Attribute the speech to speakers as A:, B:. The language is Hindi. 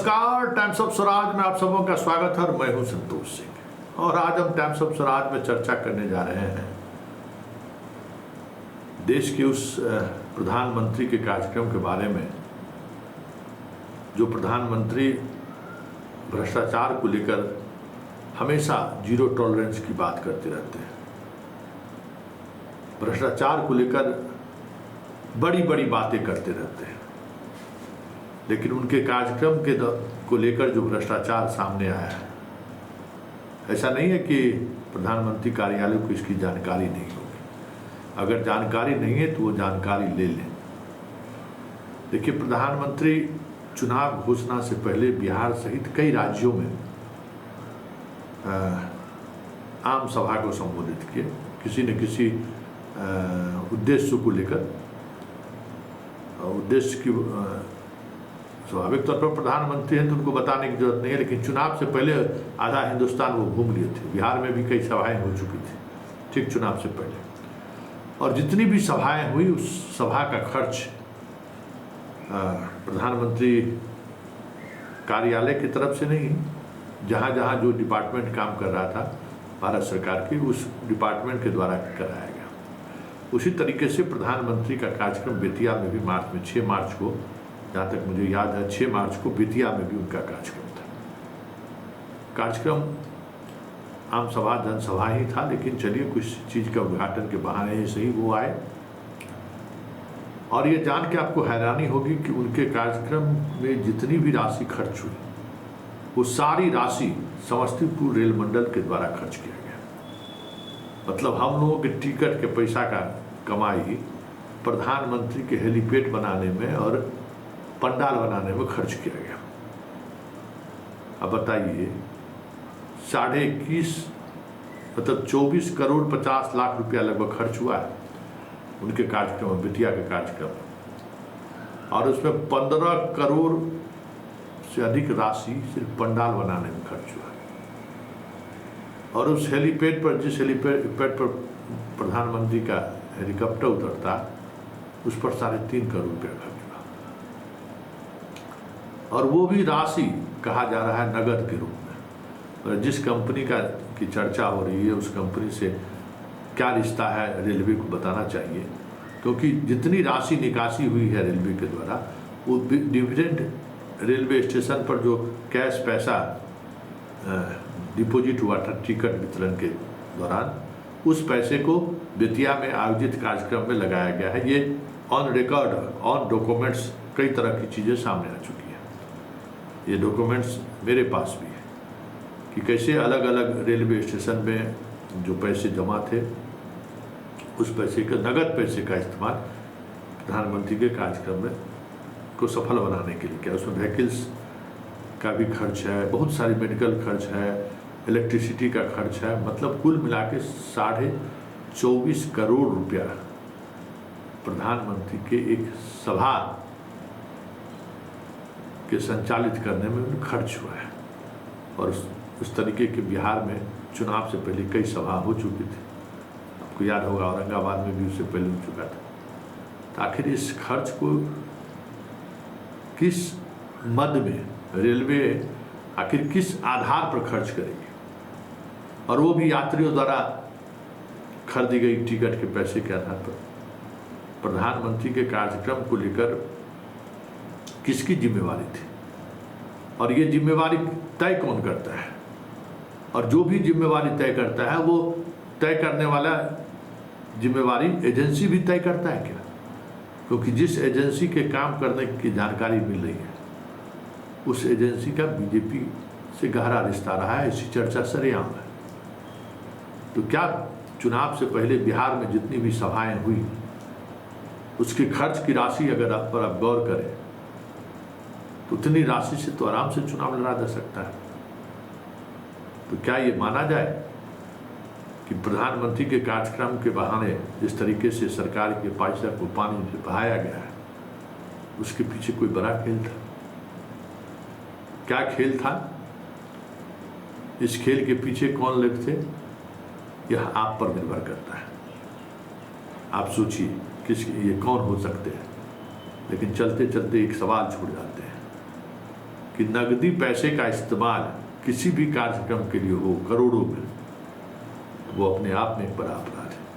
A: नमस्कार, टाइम्स ऑफ स्वराज में आप सबों का स्वागत है और मैं हूं संतोष सिंह। और आज हम टाइम्स ऑफ स्वराज में चर्चा करने जा रहे हैं देश के उस प्रधानमंत्री के कार्यक्रम के बारे में जो प्रधानमंत्री भ्रष्टाचार को लेकर हमेशा जीरो टॉलरेंस की बात करते रहते हैं। भ्रष्टाचार को लेकर बड़ी बड़ी बातें करते रहते हैं, लेकिन उनके कार्यक्रम को लेकर जो भ्रष्टाचार सामने आया है, ऐसा नहीं है कि प्रधानमंत्री कार्यालय को इसकी जानकारी नहीं होगी। अगर जानकारी नहीं है तो वो जानकारी ले लें। देखिए, प्रधानमंत्री चुनाव घोषणा से पहले बिहार सहित कई राज्यों में आम सभा को संबोधित किए, किसी न किसी उद्देश्य को लेकर। उद्देश्य की स्वाभाविक तौर पर प्रधानमंत्री हैं तो उनको बताने की जरूरत नहीं है, लेकिन चुनाव से पहले आधा हिंदुस्तान वो घूम लिए थे। बिहार में भी कई सभाएं हो चुकी थी ठीक चुनाव से पहले, और जितनी भी सभाएं हुई उस सभा का खर्च प्रधानमंत्री कार्यालय की तरफ से नहीं, जहां जहां जो डिपार्टमेंट काम कर रहा था भारत सरकार की, उस डिपार्टमेंट के द्वारा कराया गया। उसी तरीके से प्रधानमंत्री का कार्यक्रम बेतिया में भी मार्च में 6 मार्च को, जहाँ तक मुझे याद है 6 मार्च को बेतिया में भी उनका कार्यक्रम था। कार्यक्रम आम सभा जनसभा ही था, लेकिन चलिए कुछ चीज़ का उद्घाटन के बहाने ही सही वो आए। और ये जान के आपको हैरानी होगी कि उनके कार्यक्रम में जितनी भी राशि खर्च हुई वो सारी राशि समस्तीपुर रेल मंडल के द्वारा खर्च किया गया। मतलब हम लोगों के टिकट के पैसा का कमाई प्रधानमंत्री के हेलीपैड बनाने में और पंडाल बनाने में खर्च किया गया। अब बताइए, 21.5 मतलब 24 करोड़ 50 लाख रुपया लगभग खर्च हुआ है उनके कार्यक्रम में, बेतिया के कार्यक्रम में। और उसमें 15 करोड़ से अधिक राशि सिर्फ पंडाल बनाने में खर्च हुआ। और उस हेलीपैड पर, जिस हेलीपैड पर प्रधानमंत्री का हेलीकॉप्टर उतरता, उस पर 3.5 करोड़ रुपया खर्च। और वो भी राशि कहा जा रहा है नगद के रूप में। और जिस कंपनी की चर्चा हो रही है, उस कंपनी से क्या रिश्ता है रेलवे को बताना चाहिए, क्योंकि जितनी राशि निकासी हुई है रेलवे के द्वारा, वो डिविडेंड रेलवे स्टेशन पर जो कैश पैसा डिपॉजिट हुआ था टिकट वितरण के दौरान, उस पैसे को बेतिया में आयोजित कार्यक्रम में लगाया गया है। ये ऑन रिकॉर्ड, ऑन डॉक्यूमेंट्स, कई तरह की चीज़ें सामने आ चुकी हैं। ये डॉक्यूमेंट्स मेरे पास भी है कि कैसे अलग अलग रेलवे स्टेशन में जो पैसे जमा थे, उस पैसे का, नगद पैसे का इस्तेमाल प्रधानमंत्री के कार्यक्रम में को सफल बनाने के लिए किया। उसमें व्हीकल्स का भी खर्च है, बहुत सारी मेडिकल खर्च है, इलेक्ट्रिसिटी का खर्च है। मतलब कुल मिला के 24.5 करोड़ रुपया प्रधानमंत्री के एक सभा के संचालित करने में खर्च हुआ है। और उस तरीके के बिहार में चुनाव से पहले कई सभा हो चुकी थी। आपको याद होगा औरंगाबाद में भी उससे पहले हो चुका था। तो आखिर इस खर्च को किस मद में रेलवे आखिर किस आधार पर खर्च करेगी, और वो भी यात्रियों द्वारा खरीदी गई टिकट के पैसे के आधार पर। प्रधानमंत्री के कार्यक्रम को लेकर किसकी जिम्मेवारी थी, और ये जिम्मेवारी तय कौन करता है? और जो भी जिम्मेवारी तय करता है, वो तय करने वाला जिम्मेवारी एजेंसी भी तय करता है क्या? क्योंकि जिस एजेंसी के काम करने की जानकारी मिल रही है, उस एजेंसी का बीजेपी से गहरा रिश्ता रहा है, ऐसी चर्चा सरेआम है। तो क्या चुनाव से पहले बिहार में जितनी भी सभाएं हुई, उसके खर्च की राशि अगर आप गौर करें तो उतनी राशि से तो आराम से चुनाव लड़ा जा सकता है। तो क्या ये माना जाए कि प्रधानमंत्री के कार्यक्रम के बहाने जिस तरीके से सरकार के पैसा को पानी से बहाया गया है, उसके पीछे कोई बड़ा खेल था? क्या खेल था? इस खेल के पीछे कौन लोग थे, यह आप पर निर्भर करता है। आप सोचिए किस ये कौन हो सकते हैं। लेकिन चलते चलते एक सवाल छूट जाते हैं कि नकदी पैसे का इस्तेमाल किसी भी कार्यक्रम के लिए हो करोड़ों में, वो अपने आप में एक बड़ा अपराध है।